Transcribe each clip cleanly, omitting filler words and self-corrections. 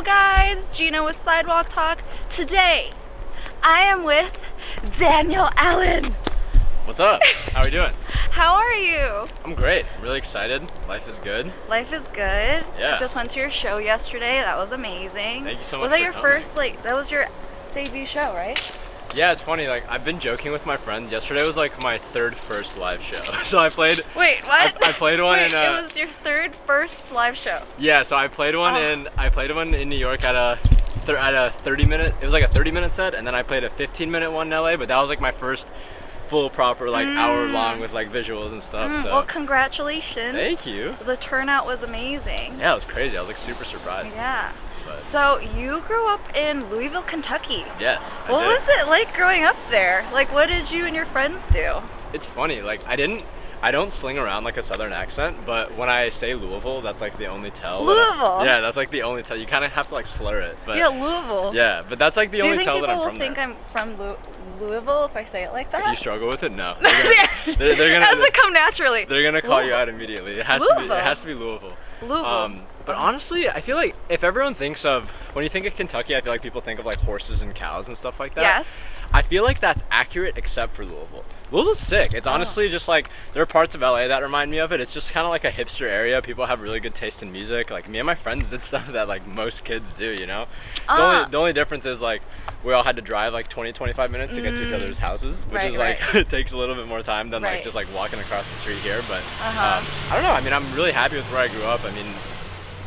guys, Gina with Sidewalk Talk. Today, I am with Daniel Allan. What's up? How are we doing? How are you? I'm great. I'm really excited. Life is good. Life is good. Yeah. I just went to your show yesterday. That was amazing. Thank you so much. Was that for your coming. first, that was your debut show, right? Yeah, it's funny. I've been joking with my friends. Yesterday was my first live show. So I played. Wait, what? I played one Wait, in. it was your first live show. Yeah, so I played one in New York at a 30-minute. It was like a 30-minute set, and then I played a 15-minute one in LA. But that was my first full proper hour long with visuals and stuff. So. Well, congratulations. Thank you. The turnout was amazing. Yeah, it was crazy. I was super surprised. Yeah. But. So you grew up in Louisville, Kentucky. Yes. What was it like growing up there? What did you and your friends do? It's funny. I don't sling around like a southern accent, but when I say Louisville, that's the only tell. Louisville. Yeah, that's the only tell. You kind of have to slur it. But Yeah, Louisville. yeah, but that's the only tell that I'm from. Do you think people will think I'm from Louisville if I say it like that? If you struggle with it, no. It doesn't come naturally. They're gonna call you out immediately. It has to be Louisville. Louisville. But honestly, I feel if everyone thinks of, when you think of Kentucky, I feel people think of horses and cows and stuff like that. Yes. I feel that's accurate except for Louisville. Louisville's sick. It's honestly just there are parts of LA that remind me of it. It's just kind of a hipster area. People have really good taste in music. Me and my friends did stuff that most kids do, you know? The only difference is we all had to drive 20-25 minutes to get to each other's houses, which is it takes a little bit more time than just walking across the street here. But I don't know. I mean, I'm really happy with where I grew up. I mean,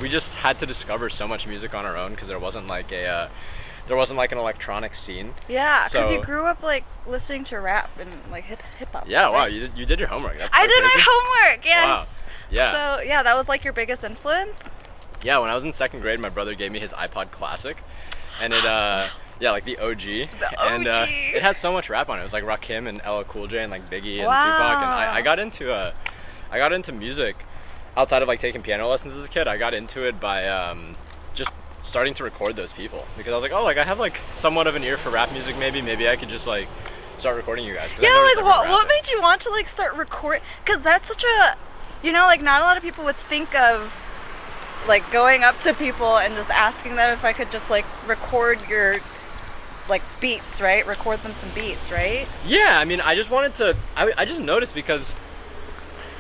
we just had to discover so much music on our own because there wasn't an electronic scene. Yeah, because So- you grew up listening to rap and hip hop. Yeah, right? wow, you did your homework. That's so I did my crazy. homework. Yes. Wow. Yeah. So yeah, that was your biggest influence. Yeah, when I was in second grade, my brother gave me his iPod Classic, and it the OG. The And OG. it had so much rap on it. It was Rakim and LL Cool J and Biggie and Wow. Tupac, and I got into music outside of taking piano lessons as a kid. I got into it by just starting to record those people because I was I have somewhat of an ear for rap music. Maybe I could just start recording you guys. 'Cause I Yeah, noticed everyone what rapping. made you want to start record? Because that's such a, not a lot of people would think of going up to people and just asking them if I could just record your beats, right? Record them some beats, right? Yeah, I mean, I just wanted to. I just noticed because,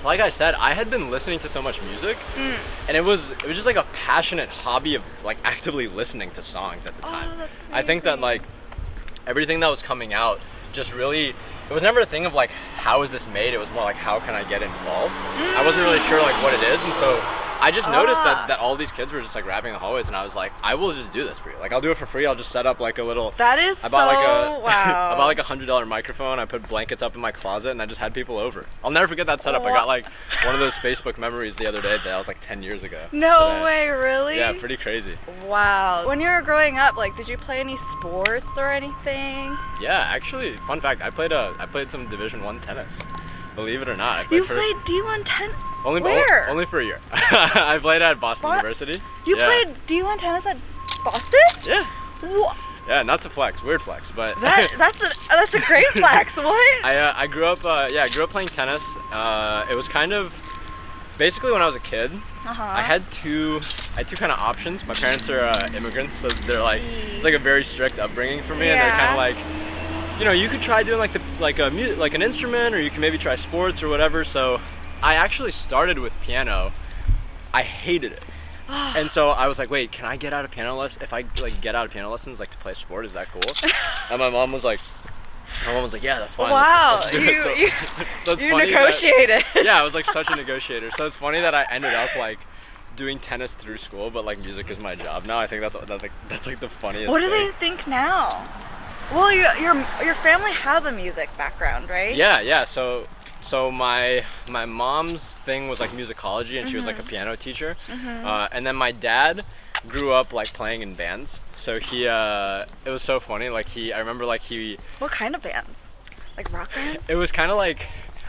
like I said, I had been listening to so much music, and it was just a passionate hobby of actively listening to songs at the time. Oh, that's I think that everything that was coming out just really, it was never a thing of how is this made. It was more how can I get involved. I wasn't really sure what it is, and so I just noticed that all these kids were just rapping in the hallways, and I was I will just do this for you. I'll do it for free. I'll just set up a little. That is I bought wow. I bought $100 microphone. I put blankets up in my closet, and I just had people over. I'll never forget that setup. I got one of those Facebook memories the other day that was 10 years ago. No today. way, really? Yeah, pretty crazy. Wow. When you were growing up, did you play any sports or anything? Yeah, actually, fun fact, I played some Division I tennis. Believe it or not. You played D1 tennis? Where? Only for a year. I played at Boston University. You played D1 tennis at Boston? Yeah. What? Yeah, not to flex, weird flex, but that's a great flex. What? I grew up playing tennis. It was kind of basically when I was a kid. I had two kind of options. My parents are immigrants, so they're it's a very strict upbringing for me, and they're kind of you could try doing an instrument, or you can maybe try sports or whatever. So I actually started with piano. I hated it. And so I was wait, can I get out of piano lessons? If I get out of piano lessons to play a sport, is that cool? And my mom was like, yeah, that's fine. Wow, let's do it. So it's you funny negotiated. Yeah, I was such a negotiator. So it's funny that I ended up doing tennis through school, but music is my job now. I think that's the funniest. What do thing. they think now? Well, your family has a music background, right? Yeah. So my mom's thing was musicology, and she was a piano teacher. And then my dad grew up playing in bands. So he it was so funny. I remember What kind of bands? Rock bands? It was kind of I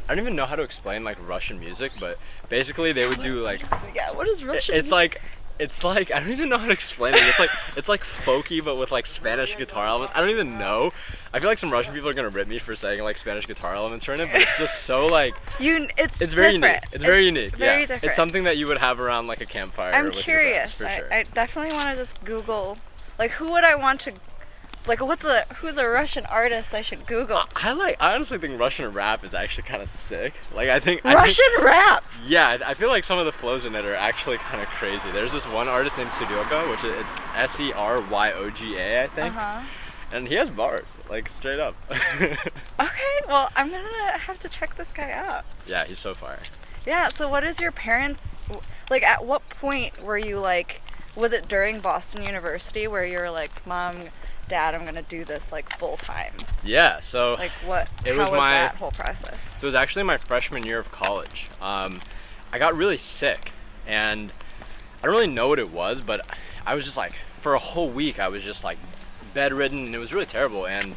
don't even know how to explain Russian music, but basically they would do Yeah, what is Russian? it's It's like, I don't even know how to explain it. It's like folky, but with like Spanish guitar elements. I don't even know. I feel like some Russian people are gonna rip me for saying like Spanish guitar elements are in it, but it's just so like it's very different. unique. It's very unique. Very yeah. different. It's something that you would have around like a campfire. I'm with curious. Your friends, for sure. I definitely want to just Google, like, who would I want to, like, who's a Russian artist I should Google? I honestly think Russian rap is actually kind of sick. Like I think rap. Yeah, I feel like some of the flows in it are actually kind of crazy. There's this one artist named SIDEWALK, which it's SERYOGA, I think. And he has bars, like straight up. Okay, well, I'm gonna have to check this guy out. Yeah, he's so fire. Yeah, so what is your parents, like, at what point were you like, was it during Boston University where you were like, Mom, Dad, I'm gonna do this like full time? Yeah, so like how was that whole process? So it was actually my freshman year of college. I got really sick, and I don't really know what it was, but I was just like, for a whole week, I was just like bedridden, and it was really terrible. And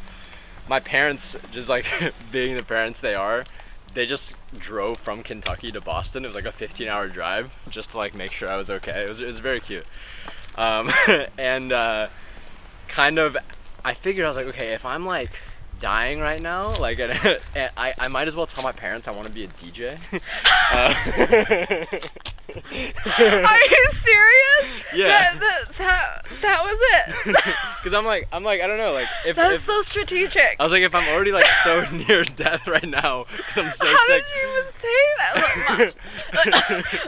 my parents, just like being the parents they are, they just drove from Kentucky to Boston. It was like a 15-hour drive just to like make sure I was okay. It was very cute. And kind of, I figured, I was like, okay, if I'm like dying right now, like, I might as well tell my parents I want to be a DJ. Are you serious? Yeah. That was it. Because I'm like, I don't know, like, that's so strategic. I was like, if I'm already like so near death right now, because I'm so How sick. did you even say that?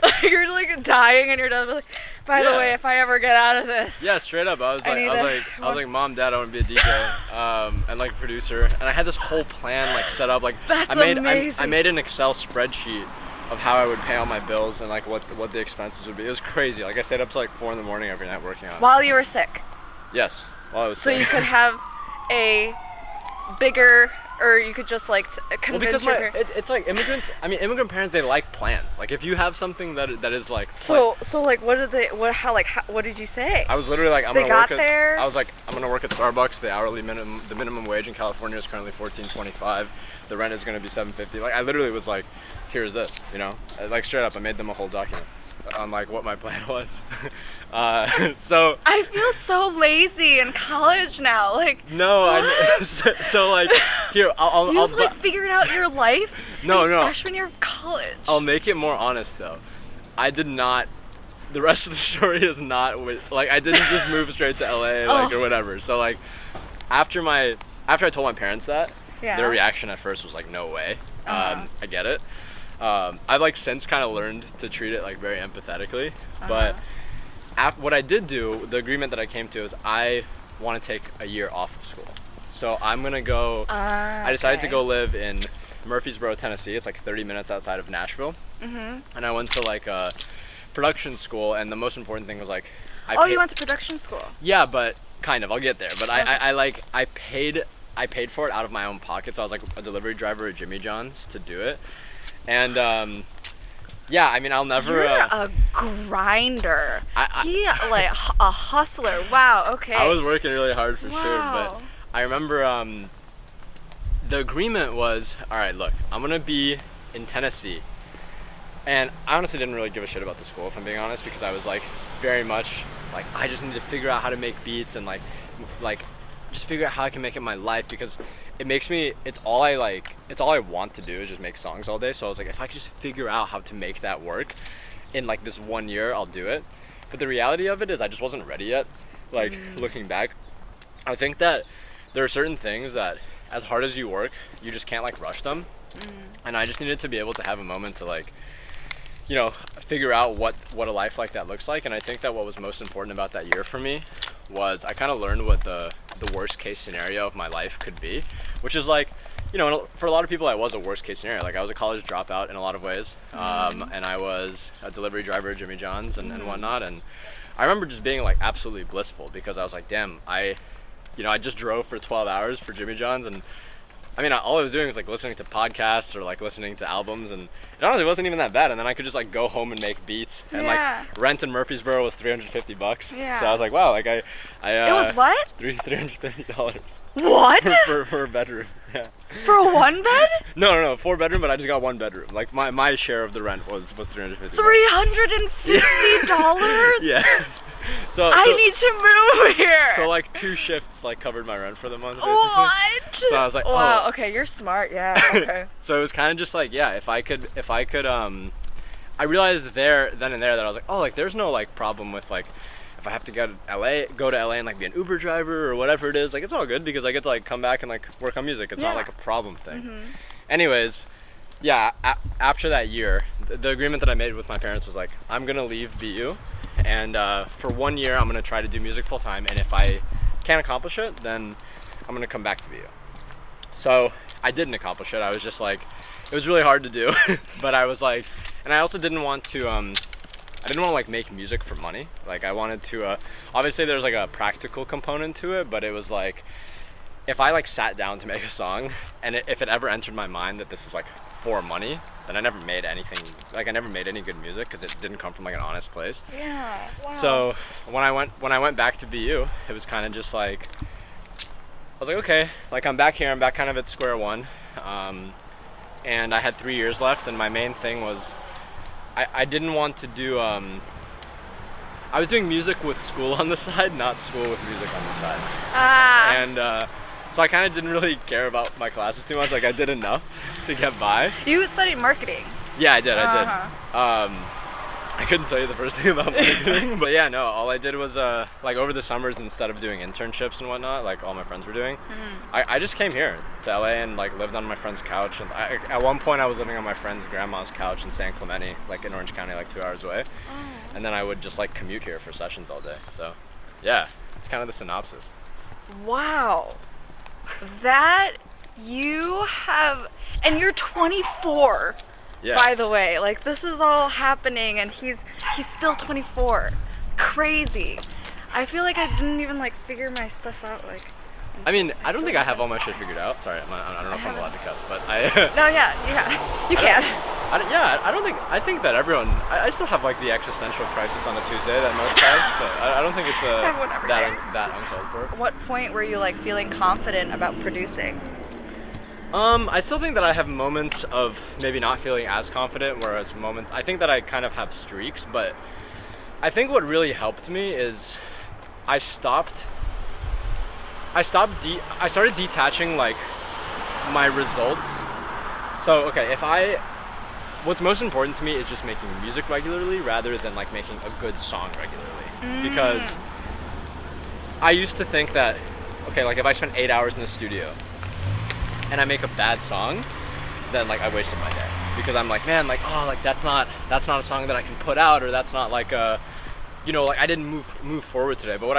Like, you're like dying and you're done. Like, by the way, if I ever get out of this. Yeah, straight up. I was like, Mom, Dad, I want to be a DJ, and like a producer. And I had this whole plan like set up. Like, that's amazing. I made an Excel spreadsheet of how I would pay all my bills and like what the expenses would be. It was crazy. Like I stayed up to like 4 a.m. every night working on it. While you were sick. Yes, while I was so sick. You could have a bigger, or you could just like convince it's like immigrants. I mean, immigrant parents, they like plans. Like if you have something that is like. So like what did you say? I was literally like, I was like, I'm gonna work at Starbucks. The minimum wage in California is currently $14.25. The rent is gonna be $7.50. Like I literally was like, here's this, you know, like straight up. I made them a whole document on like what my plan was. So I feel so lazy in college now. Like no, so like here I'll like figured out your life. No. Freshman year of college. I'll make it more honest though. I did not. The rest of the story is not like I didn't just move straight to LA like or whatever. So like after I told my parents that, their reaction at first was like, no way. I get it. I've like since kind of learned to treat it like very empathetically, but what I did do, the agreement that I came to is I want to take a year off of school. So I'm gonna go. I decided to go live in Murfreesboro, Tennessee. It's like 30 minutes outside of Nashville. And I went to like a production school, and the most important thing was like. You went to production school? Yeah, but kind of. I'll get there. But I paid for it out of my own pocket. So I was like a delivery driver at Jimmy John's to do it. And yeah, I mean, I'll never. You're a grinder. Like a hustler. Wow. Okay. I was working really hard for sure, but I remember the agreement was, all right, look, I'm gonna be in Tennessee, and I honestly didn't really give a shit about the school, if I'm being honest, because I was like very much like I just need to figure out how to make beats and like just figure out how I can make it my life, because it makes me, it's all I want to do is just make songs all day. So I was like, if I could just figure out how to make that work in like this 1 year, I'll do it. But the reality of it is I just wasn't ready yet. Like looking back, I think that there are certain things that as hard as you work, you just can't like rush them. And I just needed to be able to have a moment to like, you know, figure out what a life like that looks like. And I think that what was most important about that year for me was I kind of learned what the worst case scenario of my life could be, which is like, you know, for a lot of people, I was a worst case scenario. Like I was a college dropout in a lot of ways, and I was a delivery driver at Jimmy John's and whatnot. And I remember just being like absolutely blissful, because I was like, damn, I just drove for 12 hours for Jimmy John's, and I mean, all I was doing was like listening to podcasts or like listening to albums, and it honestly wasn't even that bad. And then I could just like go home and make beats, and like rent in Murfreesboro was $350. Yeah. So I was like, wow, like I it was what? $350. What? for a bedroom. Yeah. For a one bed? No, 4-bedroom, but I just got 1 bedroom. Like my share of the rent was $350. $350? Yes. So I need to move here. So like 2 shifts like covered my rent for the month, basically. What? So I was like, wow, oh. okay, you're smart, yeah. Okay. So it was kind of just like, yeah, if I could I realized then and there that I was like, oh, like there's no like problem with like if I have to go to LA and like be an Uber driver or whatever it is, like it's all good because I get to like come back and like work on music. It's not like a problem thing. Mm-hmm. Anyways, yeah, after that year, the agreement that I made with my parents was like, I'm gonna leave BU, and for 1 year I'm gonna try to do music full time, and if I can't accomplish it, then I'm gonna come back to BU. So I didn't accomplish it. I was just like, it was really hard to do, but I was like, and I also didn't want to like make music for money. Like I wanted to, obviously there's like a practical component to it, but it was like, if I like sat down to make a song and if it ever entered my mind that this is like for money, then I never made anything, like I never made any good music because it didn't come from like an honest place. Yeah, wow. So when I went back to BU, it was kind of just like, I was like, okay, like I'm back here, I'm back kind of at square one. And I had 3 years left, and my main thing was, I didn't want to do, I was doing music with school on the side, not school with music on the side. And so I kind of didn't really care about my classes too much. Like I did enough to get by. You studied marketing. Yeah, I did. I couldn't tell you the first thing about marketing, but yeah, no, all I did was like over the summers, instead of doing internships and whatnot, like all my friends were doing, I just came here to LA and like lived on my friend's couch. And at one point I was living on my friend's grandma's couch in San Clemente, like in Orange County, like 2 hours away. And then I would just like commute here for sessions all day. So yeah, it's kind of the synopsis. Wow. That you have, and you're 24. Yeah. By the way, like this is all happening and he's still 24. Crazy. I feel like I didn't even like figure my stuff out like. I mean, I don't think I have all my shit figured out. Sorry, I don't know if I'm allowed to cuss, but I. No, yeah, you can. I think that everyone. I still have like the existential crisis on a Tuesday that most have, so I don't think it's that uncalled for. At what point were you like feeling confident about producing? I still think that I have moments of maybe not feeling as confident, whereas moments, I think that I kind of have streaks, but I think what really helped me is I started detaching like my results. So, okay, what's most important to me is just making music regularly rather than like making a good song regularly. Because I used to think that, okay, like if I spend 8 hours in the studio, and I make a bad song, then like I wasted my day, because I'm like, man, like, oh, like that's not a song that I can put out, or that's not like a, you know, like I didn't move forward today. But when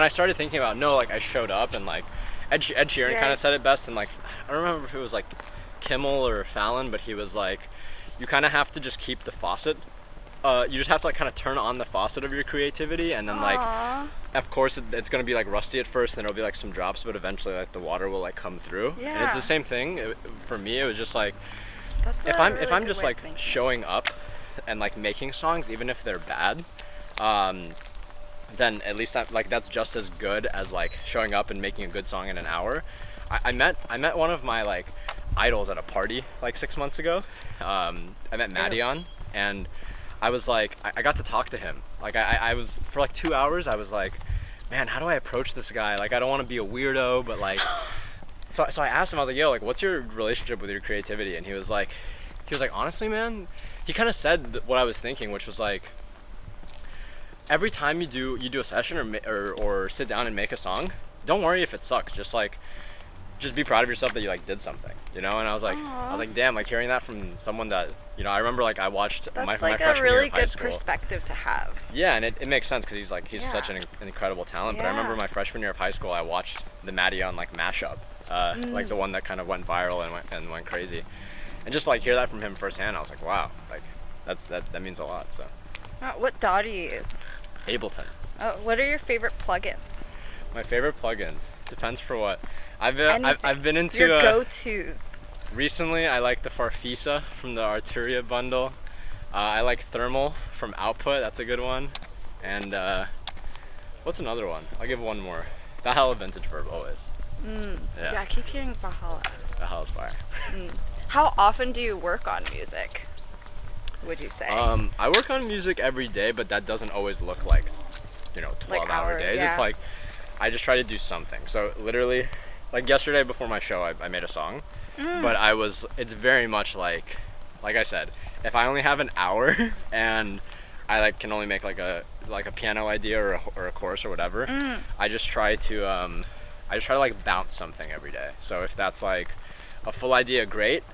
I started thinking about, no, like I showed up, and like Ed Sheeran kind of said it best, and like I don't remember if it was like Kimmel or Fallon, but he was like, you kind of have to just keep the faucet. You just have to like kind of turn on the faucet of your creativity, and then like, of course it's gonna be like rusty at first, and there'll be like some drops, but eventually like the water will like come through. Yeah. And it's the same thing for me. It was just like, if I'm just like showing up and like making songs, even if they're bad, then at least that's just as good as like showing up and making a good song in an hour. I met one of my like idols at a party like 6 months ago. I met Madion, and I was like, I got to talk to him. Like I was, for like 2 hours, I was like, man, how do I approach this guy? Like I don't want to be a weirdo, but like, so I asked him, I was like, yo, like what's your relationship with your creativity? And he was like, honestly, man, he kind of said what I was thinking, which was like, every time you do a session or sit down and make a song, don't worry if it sucks. Just be proud of yourself that you like did something, you know? And I was like, damn, like hearing that from someone that, you know, I remember like I watched my freshman year of high school. That's like a really good perspective to have. Yeah, and it makes sense because he's such an incredible talent. But I remember my freshman year of high school, I watched the Madion like mashup, like the one that kind of went viral and went crazy, and just like hear that from him firsthand, I was like, wow, like that means a lot. So. What DAW do you use? Ableton. Oh, what are your favorite plugins? My favorite plugins. Depends for what. I've been into your go-tos. Recently, I like the Farfisa from the Arturia bundle. I like Thermal from Output. That's a good one. And what's another one? I'll give one more. Valhalla Vintage Verb always. Yeah, I keep hearing Valhalla. Valhalla's fire. How often do you work on music, would you say? I work on music every day, but that doesn't always look like, 12-hour days. Yeah. It's like, I just try to do something. So literally, like yesterday before my show, I made a song, but it's very much like I said, if I only have an hour and I can only make like a piano idea or a chorus or whatever, I just try to bounce something every day. So if that's like a full idea, great.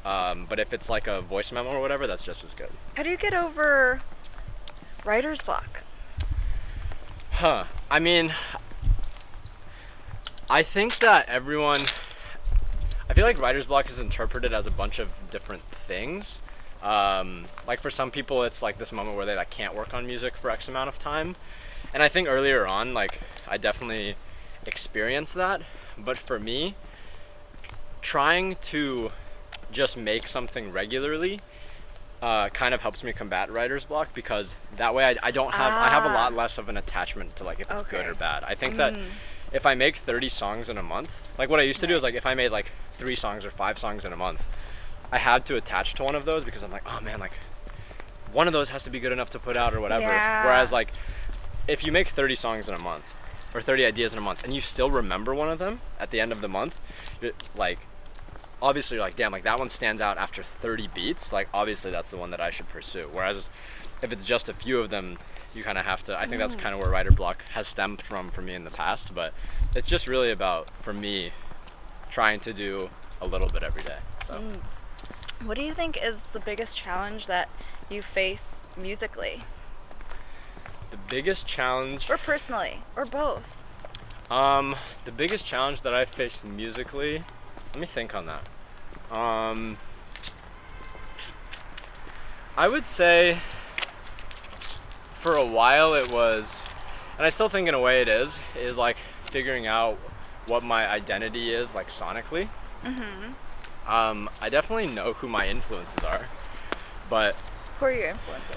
But if it's like a voice memo or whatever, that's just as good. How do you get over writer's block? I mean, I think that I feel like writer's block is interpreted as a bunch of different things. Like for some people, it's like this moment where they can't work on music for X amount of time. And I think earlier on, I definitely experienced that. But for me, trying to just make something regularly kind of helps me combat writer's block, because that way I have a lot less of an attachment to if it's good or bad. I think that if I make 30 songs in a month, what I used to do is if I made 3 songs or 5 songs in a month, I had to attach to one of those because I'm like, oh man, one of those has to be good enough to put out or whatever. Yeah. Whereas if you make 30 songs in a month or 30 ideas in a month and you still remember one of them at the end of the month, obviously you're damn, that one stands out after 30 beats, obviously that's the one that I should pursue. Whereas if it's just a few of them, you kind of have to, I think that's kind of where writer block has stemmed from for me in the past, but it's just really about, for me, trying to do a little bit every day. So what do you think is the biggest challenge that you face musically? The biggest challenge, or personally, or both? The biggest challenge that I faced musically, let me think on that. I would say for a while it was, and I still think in a way it is figuring out what my identity is sonically. I definitely know who my influences are, but who are your influences?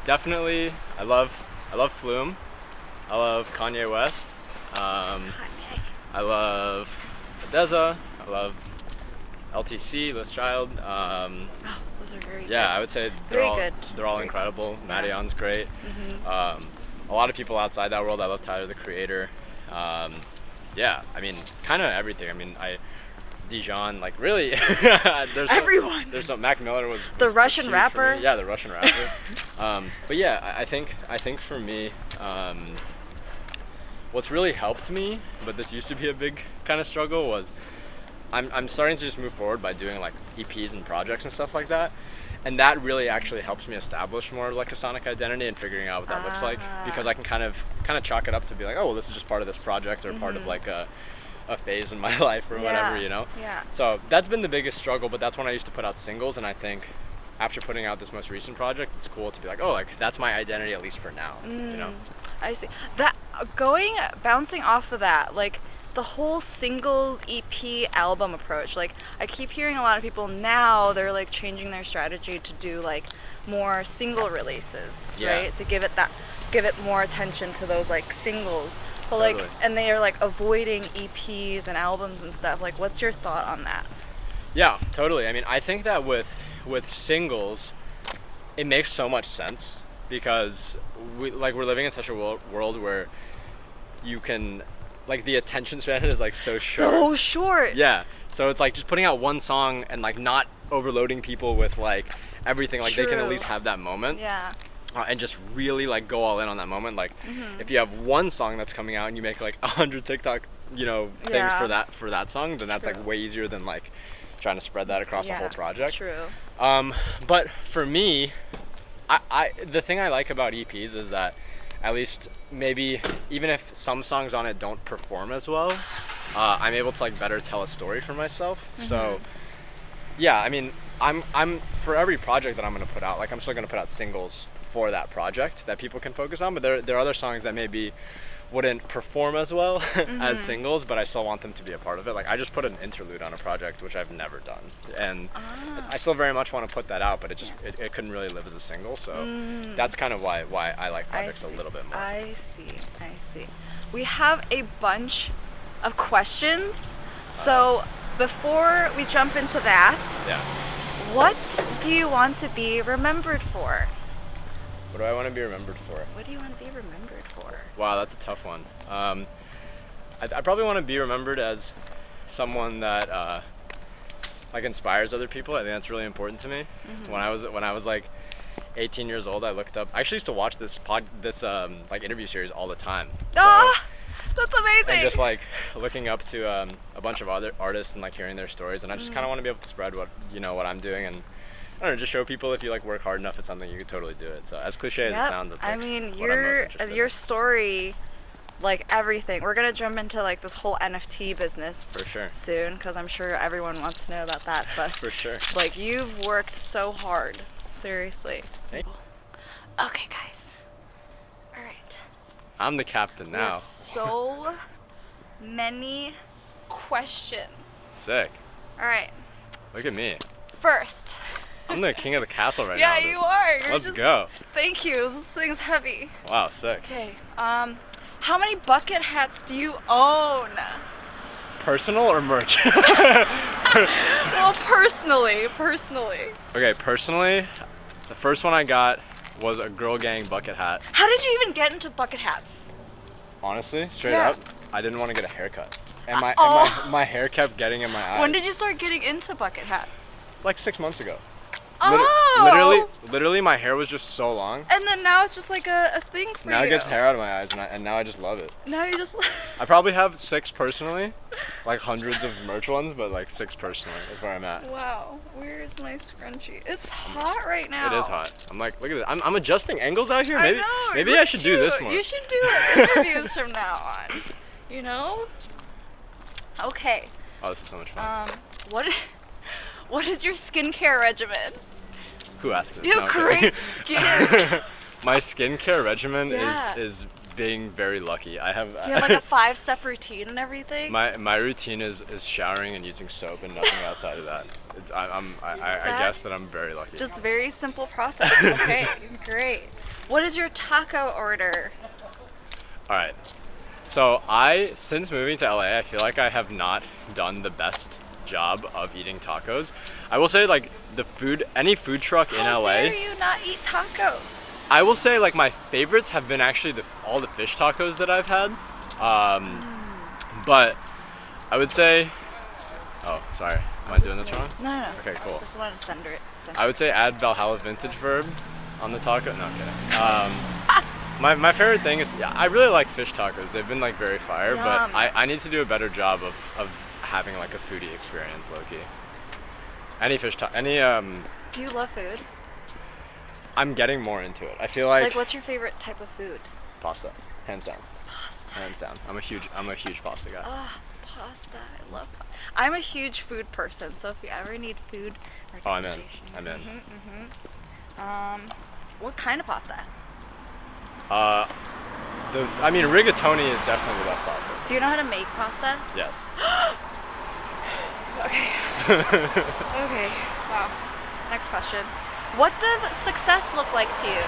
Definitely I love Flume. I love Kanye West. I love Deza. I love LTC, Liz Child. Those are very good. Yeah, I would say they're all very incredible. Good. Madion's great. A lot of people outside that world. I love Tyler the Creator. Yeah, I mean, kind of everything. I mean, Dijon, really. Everyone. There's some. Mac Miller was the Russian rapper. Yeah, the Russian rapper. But yeah, I think for me, what's really helped me, but this used to be a big kind of struggle, was I'm starting to just move forward by doing EPs and projects and stuff like that. And that really actually helps me establish more of a sonic identity and figuring out what that looks like, because I can kind of chalk it up to be oh, well, this is just part of this project or part of a phase in my life or whatever, Yeah. So that's been the biggest struggle, but that's when I used to put out singles, and I think after putting out this most recent project, it's cool to be oh, that's my identity, at least for now, I see. That bouncing off of that, the whole singles EP album approach, I keep hearing a lot of people now, they're changing their strategy to do more single releases, right? To give it more attention to those singles. But totally. And they are avoiding EPs and albums and stuff. What's your thought on that? Yeah, totally. I mean, I think that with singles, it makes so much sense, because we're living in such a world where you can, the attention span is so short. So short. Yeah. So it's just putting out one song and not overloading people with everything. They can at least have that moment. Yeah. And just really go all in on that moment. If you have one song that's coming out and you make 100 TikTok things for that song, then that's way easier than trying to spread that across a whole project. True. But for me, I the thing I like about EPs is that, at least maybe even if some songs on it don't perform as well, I'm able to better tell a story for myself. So yeah, I mean, I'm for every project that I'm going to put out, I'm still going to put out singles for that project that people can focus on, but there are other songs that maybe wouldn't perform as well as singles, but I still want them to be a part of it. Like I just put an interlude on a project, which I've never done, and I still very much want to put that out, but it couldn't really live as a single. So that's kind of why I like projects a little bit more. I see. We have a bunch of questions, so before we jump into that, what do you want to be remembered for? What do I want to be remembered for? What do you want to be remembered for? Wow, that's a tough one. I probably want to be remembered as someone that like inspires other people. I think that's really important to me. When I was like 18 years old, I looked up. I actually used to watch this like interview series all the time. That's amazing. And just like looking up to a bunch of other artists and like hearing their stories, and I just kind of want to be able to spread what I'm doing, and I don't know, just show people if you like work hard enough at something, you could totally do it. So as cliche as it sounds, that's like, I mean, what I'm most interested your in. story, like everything. We're gonna jump into like this whole NFT business For sure. soon, because I'm sure everyone wants to know about that. But For sure. like you've worked so hard, seriously. Hey. Okay, guys. All right. I'm the captain now. There's so many questions. Sick. All right. Look at me. First. I'm the king of the castle right now. Yeah, you are. Let's go. Thank you. This thing's heavy. Wow, sick. Okay. How many bucket hats do you own? Personal or merch? Well, personally. Okay, personally, the first one I got was a Girl Gang bucket hat. How did you even get into bucket hats? Honestly, straight Yeah. up, I didn't want to get a haircut. And Oh. my hair kept getting in my eyes. When did you start getting into bucket hats? Like 6 months ago. Oh! Literally, my hair was just so long. And then now it's just like a thing for Now you. it gets hair out of my eyes, and now I just love it. Now you just. I probably have 6 personally, like hundreds of merch ones, but like 6 personally is where I'm at. Wow, where's my scrunchie? It's hot right now. It is hot. I'm like, look at it. I'm adjusting angles out here. I Maybe know, maybe look I at should do you. this more. You should do interviews from now on. You know? Okay. Oh, this is so much fun. What is your skincare regimen? Who asked this? You No, have I'm great kidding. skin. My skincare regimen Yeah. is being very lucky. I have. Do you have like a 5-step routine and everything? My routine is showering and using soap and nothing outside of that. I guess that I'm very lucky. Just very simple process. Okay, great. What is your taco order? All right. So since moving to LA, I feel like I have not done the best job of eating tacos. I will say like any food truck in How LA. dare you not eat tacos? I will say like my favorites have been actually all the fish tacos that I've had. But I would say, oh sorry, am I doing this wrong? No. Okay, cool. Just wanted to center it. I would say add Valhalla Vintage Verb on the taco. No, I'm kidding. My favorite thing is, I really like fish tacos. They've been like very fire, Yum. but I need to do a better job of having like a foodie experience, low key. Any fish taco, Do you love food? I'm getting more into it. I feel like What's your favorite type of food? pasta, hands down. Pasta. Hands down. I'm a huge pasta guy. Pasta. I love pasta. I'm a huge food person, so if you ever need food Oh, I'm in. recommendation. I'm in. What kind of pasta? Rigatoni is definitely the best pasta. Do you know how to make pasta? Yes. Okay. Okay. Wow. Next question. What does success look like to you?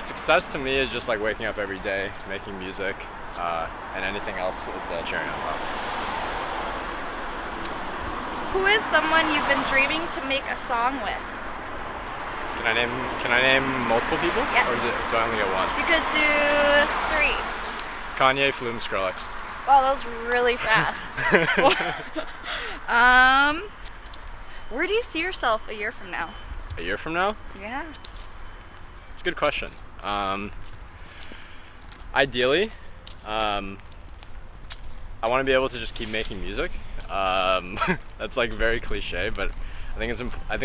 Success to me is just like waking up every day, making music, and anything else is a cherry on top. Who is someone you've been dreaming to make a song with? Can I name multiple people? Yeah. Or do I only get one? You could do 3. Kanye, Flume, Skrillex. Wow, that was really fast. Where do you see yourself a year from now? A year from now? Yeah. It's a good question. Ideally, I want to be able to just keep making music. That's like very cliche, but I think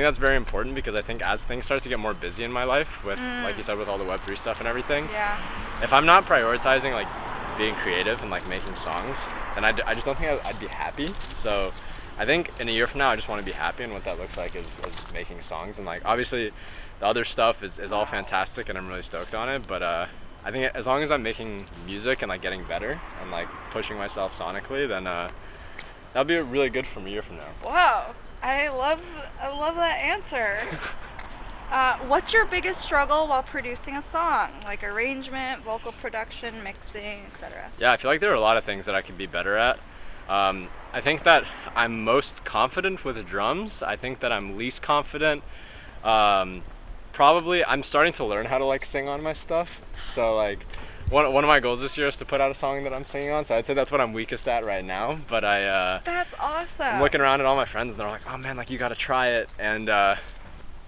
that's very important, because I think as things start to get more busy in my life with, like you said, with all the Web3 stuff and everything, Yeah. if I'm not prioritizing like being creative and like making songs, then I just don't think I'd be happy. So I think in a year from now, I just want to be happy, and what that looks like is making songs. And like obviously the other stuff is all fantastic, and I'm really stoked on it, but I think as long as I'm making music and like getting better and like pushing myself sonically, then that'll be really good for me a year from now. Wow, I love that answer. What's your biggest struggle while producing a song? Like arrangement, vocal production, mixing, etc. Yeah, I feel like there are a lot of things that I could be better at. I think that I'm most confident with the drums. I think that I'm least confident. Probably I'm starting to learn how to like sing on my stuff. So like one of my goals this year is to put out a song that I'm singing on. So I'd say that's what I'm weakest at right now. But That's awesome. I'm looking around at all my friends and they're like, oh man, like you gotta try it. And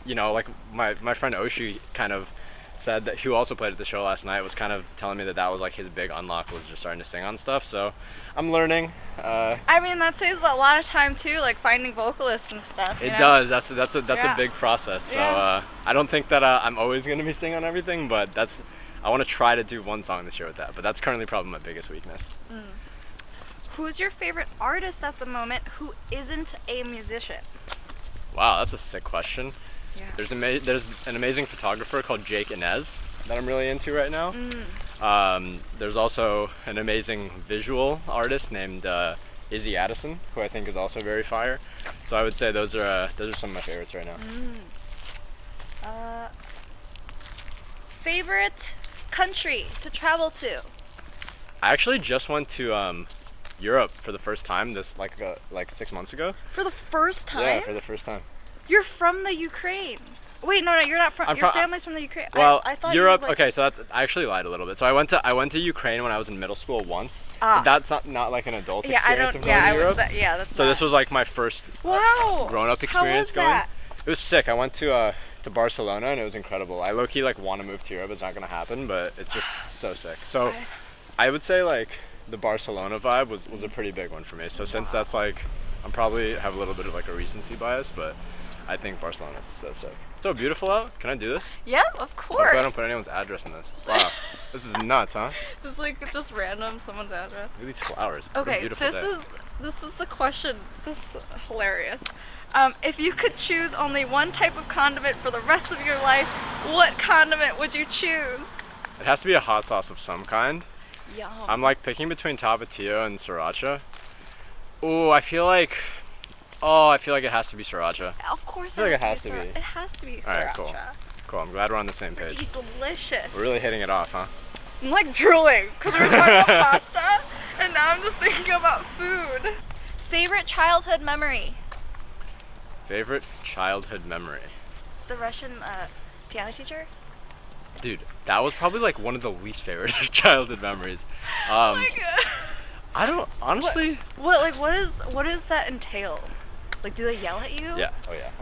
you know, like my friend Oshi kind of said that, who also played at the show last night, was kind of telling me that was like his big unlock, was just starting to sing on stuff. So I'm learning. I mean, that saves a lot of time too, like finding vocalists and stuff. It does. That's a big process. So Yeah. I don't think that I'm always going to be singing on everything, but I want to try to do one song this year with that. But that's currently probably my biggest weakness. Who's your favorite artist at the moment who isn't a musician? Wow, that's a sick question. Yeah. There's an amazing photographer called Jake Inez that I'm really into right now. There's also an amazing visual artist named Izzy Addison, who I think is also very fire. So I would say those are some of my favorites right now. Favorite country to travel to? I actually just went to Europe for the first time like 6 months ago. For the first time? Yeah, for the first time. You're from the Ukraine. Wait, no, you're not from. Your family's from the Ukraine. Well, I thought Europe. You, like, okay, so I actually lied a little bit. So I went to Ukraine when I was in middle school once. But that's not like an adult experience of going to Europe. That's. So this was like my first grown-up experience going. That? It was sick. I went to Barcelona and it was incredible. I low-key like want to move to Europe. It's not gonna happen, but it's just so sick. So I would say like the Barcelona vibe was a pretty big one for me. So since that's like, I'm probably have a little bit of like a recency bias, but I think Barcelona is so sick. So beautiful out. Can I do this? Yeah, of course. Hopefully I don't put anyone's address in this. Wow, this is nuts, huh? Just random someone's address. Look at these flowers. Okay, this is the question. This is hilarious. If you could choose only one type of condiment for the rest of your life, what condiment would you choose? It has to be a hot sauce of some kind. Yum. I'm like picking between tapatio and sriracha. Ooh, I feel like it has to be sriracha. Of course, I feel it like has to be. It has to be sriracha. All right, cool. I'm glad we're on the same page. Pretty delicious. We're really hitting it off, huh? I'm like drooling because we were talking about pasta, and now I'm just thinking about food. Favorite childhood memory? Favorite childhood memory? The Russian piano teacher. Dude, that was probably like one of the least favorite childhood memories. Oh my God. I don't honestly. What does that entail? Like, do they yell at you? Yeah.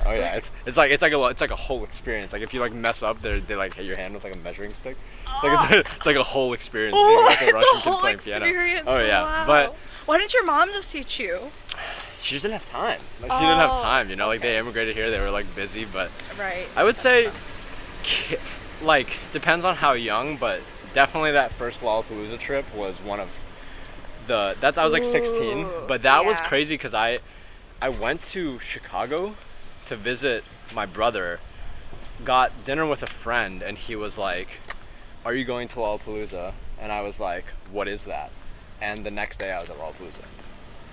Oh yeah. It's like a whole experience. Like if you like mess up, they like hit your hand with like a measuring stick. It's like a whole experience being like a Russian kid playing piano. Oh yeah. Wow. But why didn't your mom just teach you? she just didn't have time. Like she didn't have time. You know, like they immigrated here. They were like busy. But right. I would say, like depends on how young, but definitely that first Lollapalooza trip was one of I was like 16, but that was crazy because I went to Chicago to visit my brother, got dinner with a friend, and he was like, "Are you going to Lollapalooza?" And I was like, "What is that?" And the next day I was at Lollapalooza.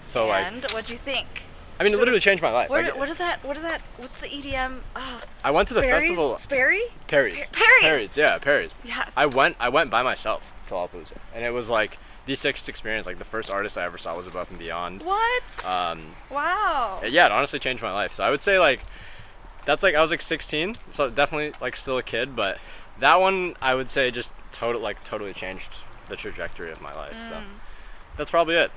So and what'd you think? I mean, it literally changed my life. What is that? What's the EDM? I went to the festival. Sperry? Perry's. Perry's. Yeah, Perry's. Yes. I went by myself to Lollapalooza, and it was like the sickest experience. Like the first artist I ever saw was Above and Beyond. What? Wow. Yeah, it honestly changed my life. So I would say like that's like I was like 16, so definitely like still a kid, but that one I would say just totally changed the trajectory of my life. So that's probably it.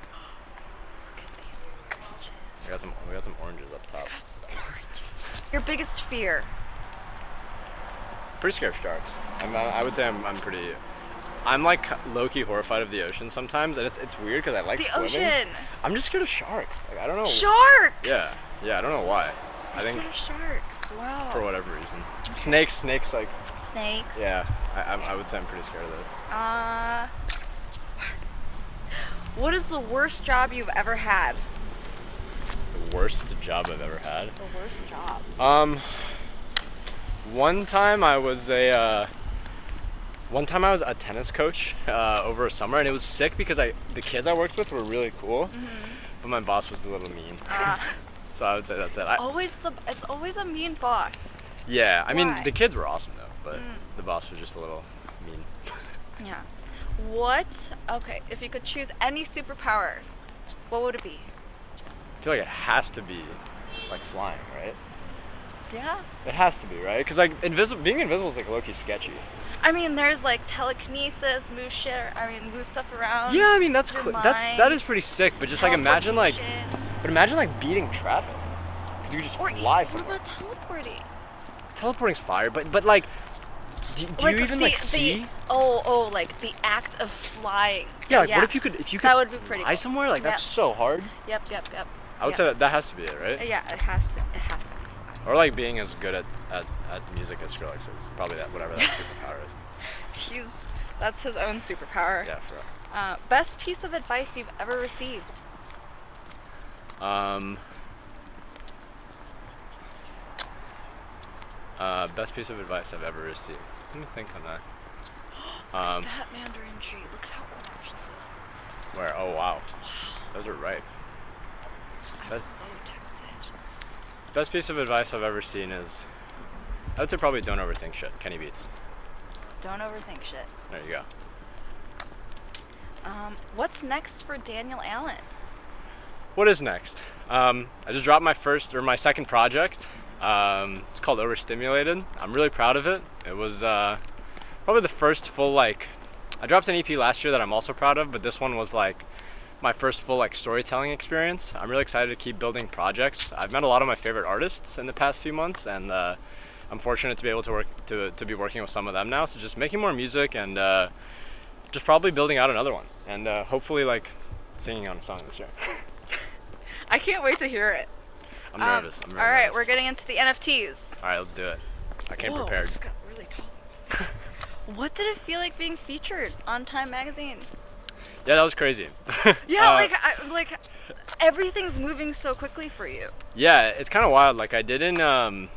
Look at these oranges. We got some oranges up top. Your biggest fear? Pretty scared of sharks. I would say I'm like low-key horrified of the ocean sometimes, and it's weird because I like swimming. The ocean. I'm just scared of sharks. Like I don't know. Sharks. Yeah, I don't know why. I think scared of sharks. Wow. For whatever reason. Snakes like. Snakes. Yeah, I would say I'm pretty scared of those. What is the worst job you've ever had? The worst job I've ever had? The worst job. One time I was One time I was a tennis coach over a summer, and it was sick because the kids I worked with were really cool, but my boss was a little mean. So I would say that's it. It's always a mean boss. Yeah, I mean Why? the kids were awesome though, but the boss was just a little mean. Yeah. Okay, if you could choose any superpower, what would it be? I feel like it has to be like flying, right? Yeah. It has to be, right? Because like being invisible is like low-key sketchy. I mean, there's like telekinesis, move stuff around. Yeah, I mean that is pretty sick. But just like imagine like beating traffic, because you could just fly somewhere. What about teleporting? Teleporting's fire, but like, do you even like see? Like the act of flying. Yeah, like what if you could that would be pretty fly cool. somewhere? Like that's so hard. Yep. I would say that has to be it, right? Yeah, it has to be. Or like being as good at music as Skrillex is. Probably whatever that superpower is. That's his own superpower. Yeah, for real. Best piece of advice you've ever received? Best piece of advice I've ever received. Let me think on that. That mandarin tree. Look at how orange they are. Where? Oh wow. Those are ripe. I'm so tempted. Best piece of advice I've ever seen is, I would say probably don't overthink shit. Kenny Beats. Don't overthink shit. There you go. What's next for Daniel Allan? What is next? I just dropped my second project. It's called Overstimulated. I'm really proud of it. It was probably the first full I dropped an EP last year that I'm also proud of, but this one was like my first full storytelling experience. I'm really excited to keep building projects. I've met a lot of my favorite artists in the past few months, and I'm fortunate to be able to be working with some of them now. So just making more music and just probably building out another one, and hopefully singing on a song this year. I can't wait to hear it. I'm nervous. All right, we're getting into the NFTs. All right, let's do it. I came Whoa, prepared. This got really tall. What did it feel like being featured on Time Magazine? Yeah, that was crazy. Yeah, everything's moving so quickly for you. Yeah, it's kind of wild. I didn't. I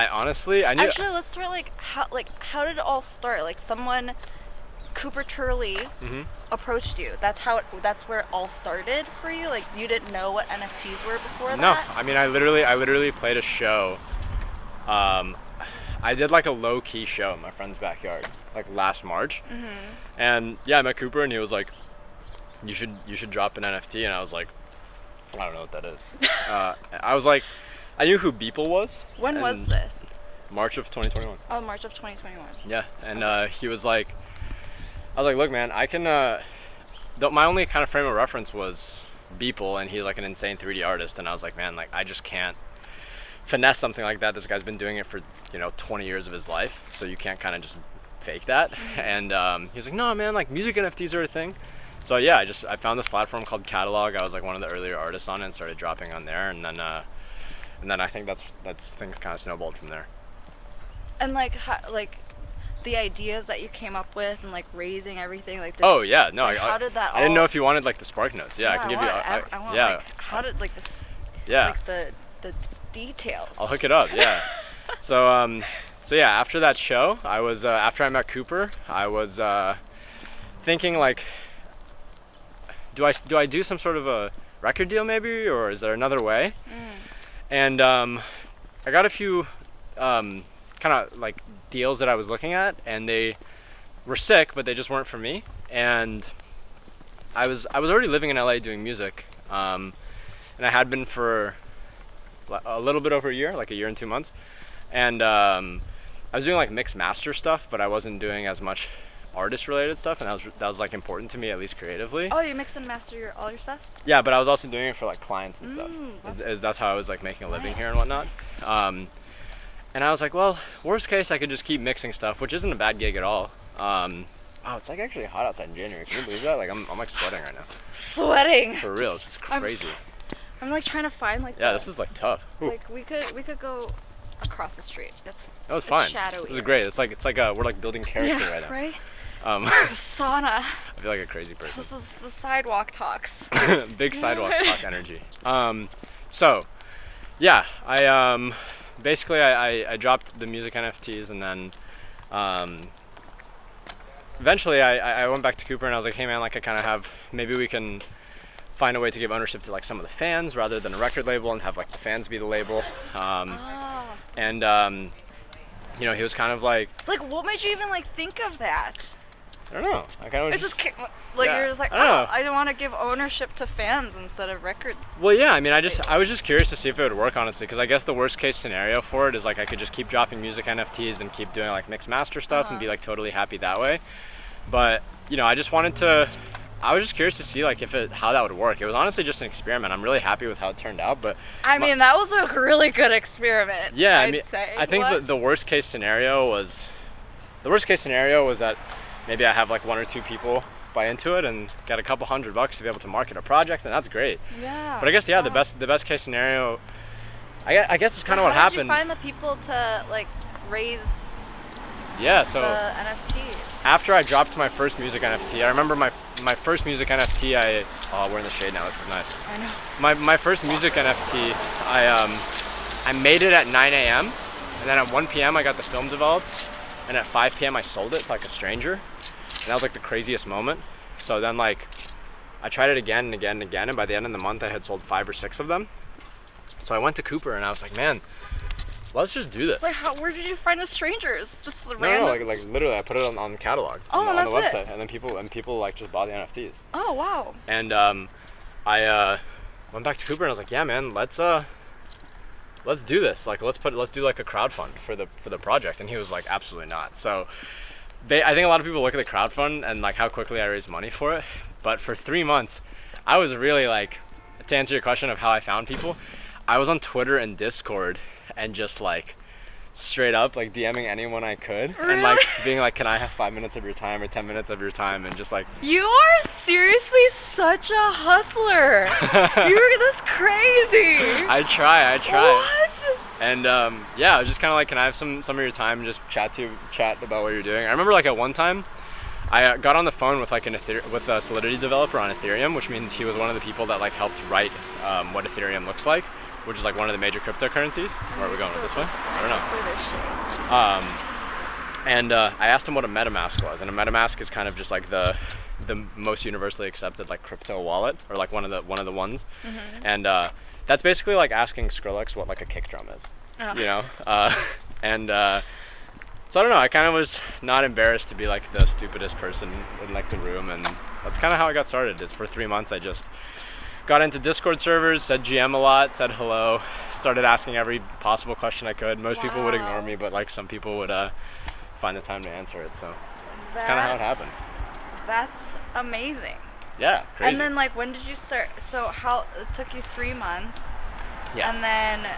honestly, I knew. Actually, let's start how did it all start? Someone, Cooper Turley, approached you. That's where it all started for you. You didn't know what NFTs were before that. No, I mean I literally played a show. I did a low key show in my friend's backyard last March, and yeah, I met Cooper and he was like, "You should drop an NFT," and I was like, "I don't know what that is." I was like, I knew who Beeple was. When was this? March of 2021. Oh, March of 2021. Yeah, and he was like, I was like, "Look, man, I can." My only kind of frame of reference was Beeple, and he's an insane 3D artist, and I was like, "Man, I just can't finesse something like that. This guy's been doing it for 20 years of his life, so you can't kind of just fake that." And he was like, "No, man, music NFTs are a thing." So yeah, I found this platform called Catalog. I was one of the earlier artists on it and started dropping on there, and then I think that's things kind of snowballed from there. And the ideas that you came up with and raising everything oh yeah, no, how did that I didn't know if you wanted the spark notes. Yeah, I can give you I want yeah. How did this yeah the details. I'll hook it up. Yeah. So yeah, after that show, I was after I met Cooper, I was thinking do I do some sort of a record deal maybe, or is there another way? And I got a few kind of deals that I was looking at, and they were sick, but they just weren't for me. And I was already living in LA doing music, and I had been for a little bit over a year, a year and 2 months. And I was doing mixed master stuff, but I wasn't doing as much artist related stuff, and that was important to me, at least creatively. Oh, you mix and master all your stuff? Yeah, but I was also doing it for clients and stuff. That's how I was making a living here and whatnot. And I was like, well, worst case I could just keep mixing stuff, which isn't a bad gig at all. Wow, it's actually hot outside in January. Can you believe that? I'm sweating right now. Sweating. For real, this is crazy. I'm trying to find yeah, this is tough. Ooh. We could go across the street. That was fine. Shadowy. This is great. It's we're building character right now. Right? Sauna. I feel like a crazy person. This is the sidewalk talks. Big sidewalk talk energy. So, yeah, I basically I dropped the music NFTs, and then eventually I went back to Cooper and I was like, hey man, like I kind of have, maybe we can find a way to give ownership to like some of the fans rather than a record label and have like the fans be the label. And you know, he was kind of like what made you even like think of that? I don't know. I kind of it's just like you're just like, I want to give ownership to fans instead of record. Well, yeah, I mean, I was just curious to see if it would work, honestly, because I guess the worst case scenario for it is like I could just keep dropping music NFTs and keep doing like mix master stuff and be like totally happy that way. But you know, I was just curious to see like how that would work. It was honestly just an experiment. I'm really happy with how it turned out, but I mean, that was a really good experiment. Yeah, I'd say. I think the worst case scenario was that maybe I have like 1 or 2 people buy into it and get a couple $100 to be able to market a project, and that's great. Yeah. But I guess the best case scenario, I guess is kind of what happened. How did you find the people to like raise? Yeah, so the NFTs. After I dropped my first music NFT, I remember my first music NFT. We're in the shade now. This is nice. I know. My first music NFT, I made it at 9 a.m. and then at 1 p.m. I got the film developed, and at 5 p.m. I sold it to like a stranger, and that was like the craziest moment. So then like I tried it again and again and again, and by the end of the month I had sold 5 or 6 of them. So I went to Cooper and I was like, man, let's just do this. Like, where did you find the strangers? Just No, random? like literally, I put it on the catalog on the website, and then people like just bought the NFTs. Oh wow! And I went back to Cooper and I was like, yeah, man, let's do this. Like, let's do like a crowdfund for the project. And he was like, absolutely not. So I think a lot of people look at the crowdfund and like how quickly I raised money for it, but for 3 months, I was really like, to answer your question of how I found people, I was on Twitter and Discord and just like straight up like DMing anyone I could. Really? And like being like, can I have 5 minutes of your time or 10 minutes of your time, and just like, you are seriously such a hustler. You're this crazy. I try. What? And yeah, I was just kind of like, can I have some of your time and just chat about what you're doing? I remember like at one time I got on the phone with like with a Solidity developer on Ethereum, which means he was one of the people that like helped write what Ethereum looks like, which is like one of the major cryptocurrencies. Where are we going with this one? I don't know. And I asked him what a MetaMask was, and a MetaMask is kind of just like the most universally accepted like crypto wallet, or like one of the ones. Mm-hmm. And that's basically like asking Skrillex what like a kick drum is. Oh. You know? So I don't know, I kind of was not embarrassed to be like the stupidest person in like the room, and that's kind of how I got started. Is for 3 months I just got into Discord servers, said GM a lot, said hello, started asking every possible question I could. Most people would ignore me, but like some people would find the time to answer it. So that's kind of how it happened. That's amazing. Yeah, crazy. And then like, when did you start? So how it took you 3 months? Yeah. And then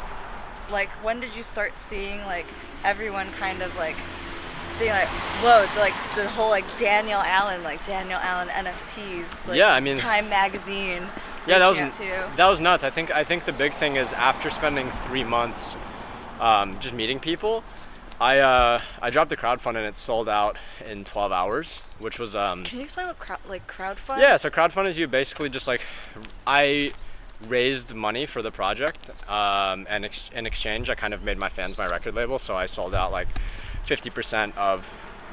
like, when did you start seeing like everyone kind of like being like, whoa, it's like the whole like Daniel Allan NFTs, like, yeah, I mean, Time magazine. Yeah, that was nuts. I think the big thing is, after spending 3 months just meeting people, I dropped the crowdfund and it sold out in 12 hours, which was Can you explain what crowdfund? Yeah, so crowdfund is you basically just like, I raised money for the project, and in exchange I kind of made my fans my record label, so I sold out like 50% of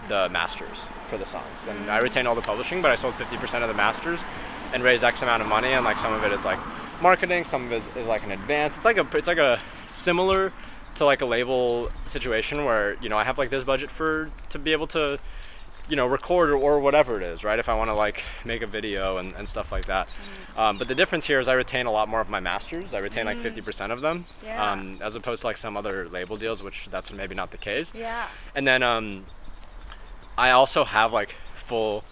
the masters for the songs, and I retained all the publishing, but I sold 50% of the masters and raised X amount of money, and like some of it is like marketing, some of it is like an advance. It's like a similar to like a label situation where, you know, I have like this budget to be able to, you know, record or whatever it is, right? If I want to like make a video and stuff like that. But the difference here is I retain a lot more of my masters. I retain like 50% of them, as opposed to like some other label deals, which that's maybe not the case. Yeah. And then I also have like full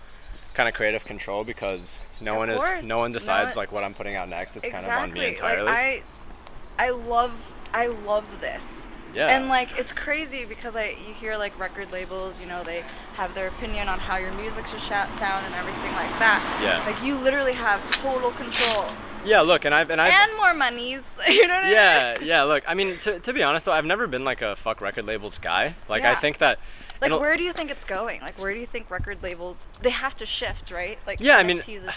kind of creative control, because no one decides like what I'm putting out next. It's kind of on me entirely. Like, I love this. Yeah. And like, it's crazy because you hear like record labels, you know, they have their opinion on how your music should sound and everything like that. Yeah. Like, you literally have total control. Yeah, look, and more monies, you know what I mean? Yeah, look, I mean, to be honest though, I've never been like a fuck record labels guy. Like, I think that, like, where do you think it's going? Like, where do you think record labels, they have to shift, right? Like, yeah, NFTs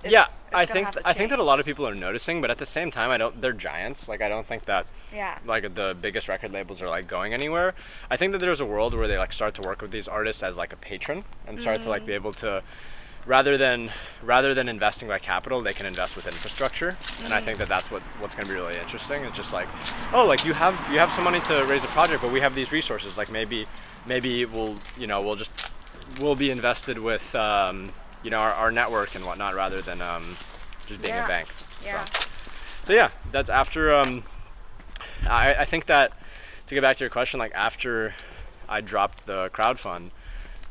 I think that a lot of people are noticing, but at the same time, they're giants. Like, I don't think that like the biggest record labels are like going anywhere. I think that there's a world where they like start to work with these artists as like a patron and start to like be able to, rather than investing like capital, they can invest with infrastructure. And I think that that's what's going to be really interesting. It's just like, oh, like you have some money to raise a project, but we have these resources. Like maybe we'll be invested with our network and whatnot, rather than just being a bank. So yeah, that's after I think that, to get back to your question, like after I dropped the crowdfund,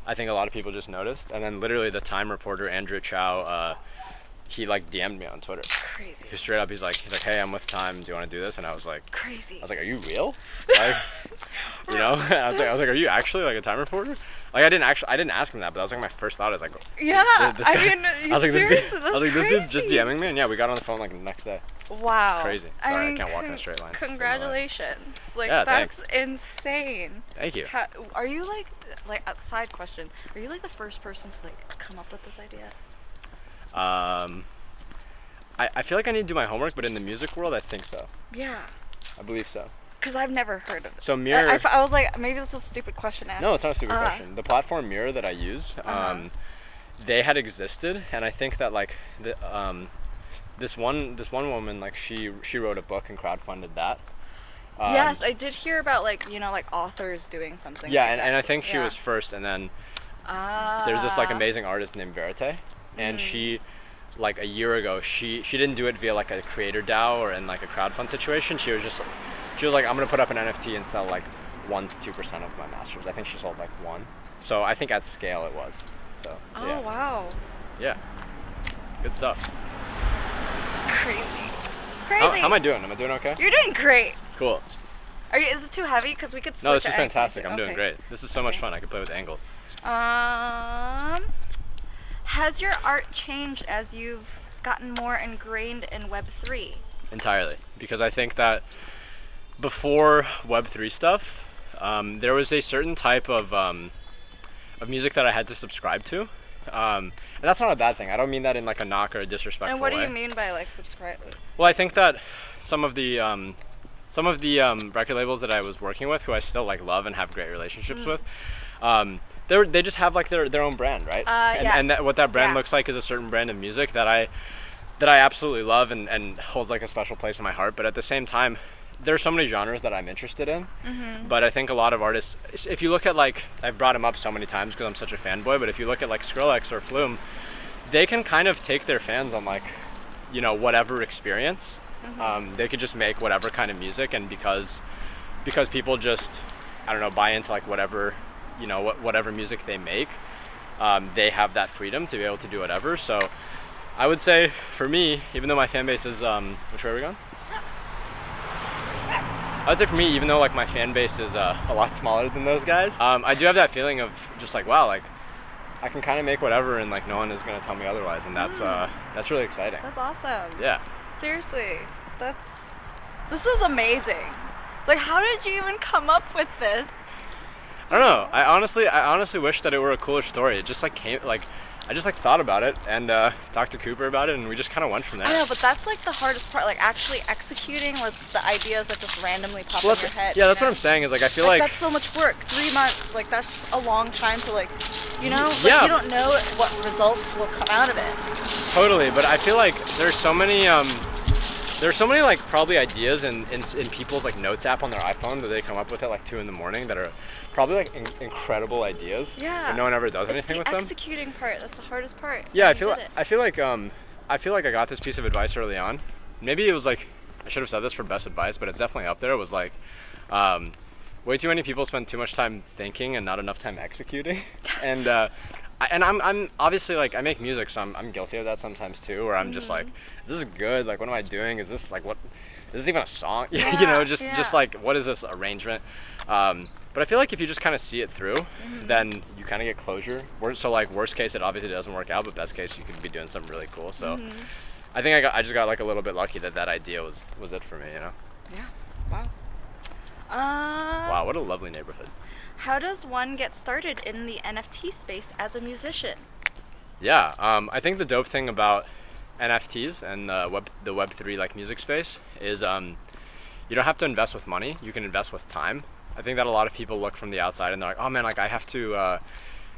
I think a lot of people just noticed, and then literally the Time reporter Andrew Chow, he like DM'd me on Twitter. Crazy. He straight up, he's like, hey, I'm with Time. Do you want to do this? And I was like, crazy. I was like, are you real? Like, I was like, are you actually like a Time reporter? Like I didn't ask him that, but that was like my first thought. I was like, yeah. This guy, I was like, this dude's just DMing me, and yeah, we got on the phone like the next day. Wow. It's crazy. Sorry, I can't walk in a straight line. Congratulations. Like, yeah, that's thanks. insane. Thank you. Are you like a side question, are you like the first person to like come up with this idea? I feel like I need to do my homework, but in the music world, I think so. Yeah. I believe so. Because I've never heard of it. So Mirror... I was like, maybe this is a stupid question. No, it's not a stupid question. The platform Mirror that I use, they had existed, and I think that like this one woman, like she wrote a book and crowdfunded that. Yes, I did hear about like authors doing something. Yeah, like and I think she was first, and then there's this like amazing artist named Verite, and she, like a year ago, she didn't do it via like a creator DAO or in like a crowdfund situation. She was like, I'm gonna put up an NFT and sell like 1 to 2% of my masters. I think she sold like 1. So I think at scale it was. So yeah. Wow. Yeah. Good stuff. Crazy. How am I doing? Am I doing okay? You're doing great. Cool. Is it too heavy? Because we could switch. No, this is fantastic. I'm doing great. This is so much fun. I could play with angles. Has your art changed as you've gotten more ingrained in Web3? Entirely. Because I think that before Web3 stuff, there was a certain type of music that I had to subscribe to. And that's not a bad thing. I don't mean that in like a knock or a disrespectful way. And what do you mean by like subscribe? Well, I think that some of the record labels that I was working with, who I still like love and have great relationships with, they just have like their own brand, right? And what that brand looks like is a certain brand of music that I absolutely love and holds like a special place in my heart. But at the same time, there's so many genres that I'm interested in. But I think a lot of artists, if you look at like, I've brought him up so many times because I'm such a fanboy, but if you look at like Skrillex or Flume, they can kind of take their fans on like, whatever experience. They could just make whatever kind of music, and because people just, I don't know, buy into like whatever, whatever music they make, they have that freedom to be able to do whatever. So I would say for me, even though my fan base is, which way are we going? I would say for me, even though like my fan base is a lot smaller than those guys, I do have that feeling of just like, wow, like I can kind of make whatever, and like no one is gonna tell me otherwise, and that's really exciting. That's awesome. Yeah. Seriously, this is amazing. Like, how did you even come up with this? I don't know. I honestly wish that it were a cooler story. It just like came, like I just like thought about it and talked to Cooper about it, and we just kind of went from there. I know, but that's like the hardest part, like actually executing like the ideas that just randomly pop in your head. Yeah, that's what I'm saying. Is like I feel like that's so much work. 3 months, like that's a long time to like, you Yeah. You don't know what results will come out of it. Totally, but I feel like there's so many like probably ideas in people's like notes app on their iPhone that they come up with at like 2 in the morning that are probably like incredible ideas. Yeah. And no one ever does anything with them. It's the executing part. That's the hardest part. Yeah, I feel like I got this piece of advice early on. Maybe it was like, I should have said this for best advice, but it's definitely up there. It was like, way too many people spend too much time thinking and not enough time executing. Yes. And I'm obviously like, I make music, so I'm guilty of that sometimes too, where I'm just like, is this good? Like, what am I doing? Is this like, what, is this even a song? Yeah, just like, what is this arrangement? But I feel like if you just kind of see it through, then you kind of get closure. So like, worst case, it obviously doesn't work out, but best case, you could be doing something really cool. So I think I just got like a little bit lucky that idea was it for me, Yeah. Wow. Wow, what a lovely neighborhood. How does one get started in the NFT space as a musician? Yeah, I think the dope thing about NFTs and the Web3 like music space is you don't have to invest with money. You can invest with time. I think that a lot of people look from the outside and they're like, oh man, like I have to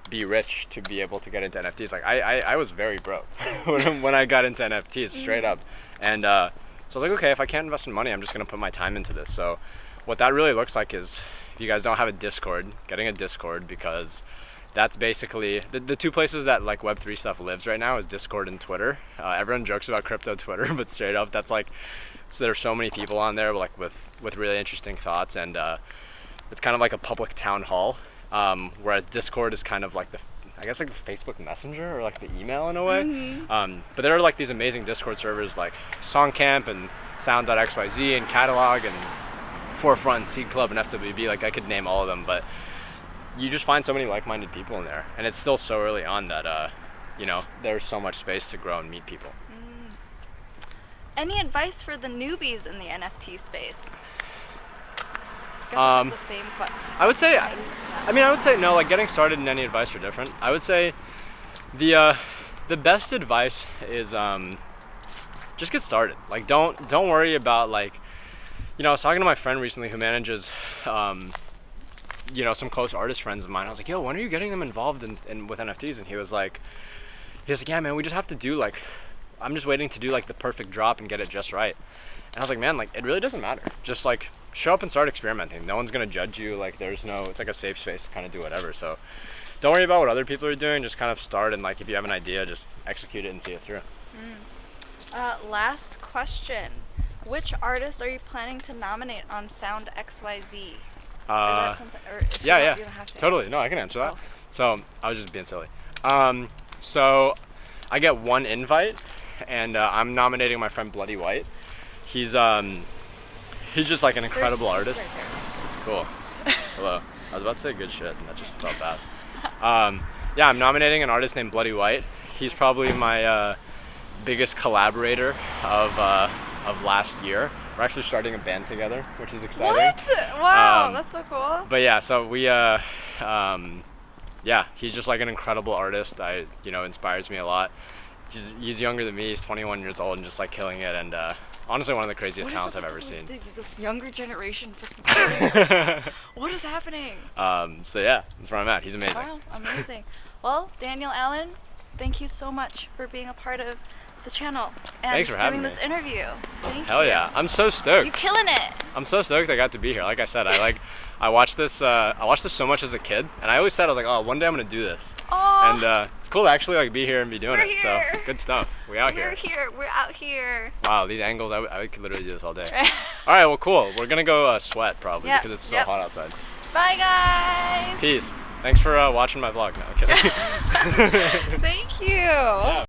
be rich to be able to get into NFTs. Like I was very broke when I got into NFTs, straight up. And so I was like, okay, if I can't invest in money, I'm just gonna put my time into this. So what that really looks like is, if you guys don't have a Discord, getting a Discord, because that's basically the two places that like Web3 stuff lives right now is Discord and Twitter. Everyone jokes about crypto Twitter, but straight up, that's like, so there's so many people on there like with really interesting thoughts, and it's kind of like a public town hall. Whereas Discord is kind of like I guess like the Facebook Messenger or like the email in a way. But there are like these amazing Discord servers like Songcamp and Sound.xyz and Catalog and Forefront, Seed Club, and FWB. Like I could name all of them, but you just find so many like-minded people in there, and it's still so early on that you know, there's so much space to grow and meet people. Any advice for the newbies in the NFT space? The same I would say, I would say no. Like getting started in any advice are different. I would say the best advice is just get started. Like don't worry about like, you know, I was talking to my friend recently who manages you know, some close artist friends of mine. I was like, yo, when are you getting them involved in with NFTs? And he was like, yeah, man, we just have to do like, I'm just waiting to do like the perfect drop and get it just right. And I was like, man, like it really doesn't matter. Just like show up and start experimenting. No one's gonna judge you. Like it's like a safe space to kind of do whatever. So don't worry about what other people are doing. Just kind of start, and like if you have an idea, just execute it and see it through. Last question. Which artist are you planning to nominate on Sound XYZ? Is that something, or yeah, you don't have to totally. answer. No, I can answer that. Oh. So I was just being silly. So I get one invite, and I'm nominating my friend Bloody White. He's just like an incredible artist. Right there. Cool. Hello. I was about to say good shit, and that just felt bad. Yeah, I'm nominating an artist named Bloody White. He's probably my biggest collaborator of last year. We're actually starting a band together, which is exciting. What? Wow, that's so cool. But yeah, so we yeah, he's just like an incredible artist. You know, inspires me a lot. He's younger than me. He's 21 years old and just like killing it, and honestly one of the craziest talents I've ever seen. This younger generation. What is happening? So yeah, that's where I'm at. He's amazing. Wow, amazing. Well, Daniel Allan, thank you so much for being a part of the channel and Thanks for having doing this interview. Thank Hell you. yeah, I'm so stoked. You're killing it. I'm so stoked I got to be here. Like I said, I watched this so much as a kid, and I always said I was like, oh, one day I'm gonna do this. Aww. And it's cool to actually like be here and be doing We're it. here. So good stuff. We're out We're here. here. We're out here. Wow, these angles, I could literally do this all day. All right, well, cool. We're gonna go sweat probably because it's so hot outside. Bye, guys. Peace. Thanks for watching my vlog. No, I'm kidding. Thank you. Yeah.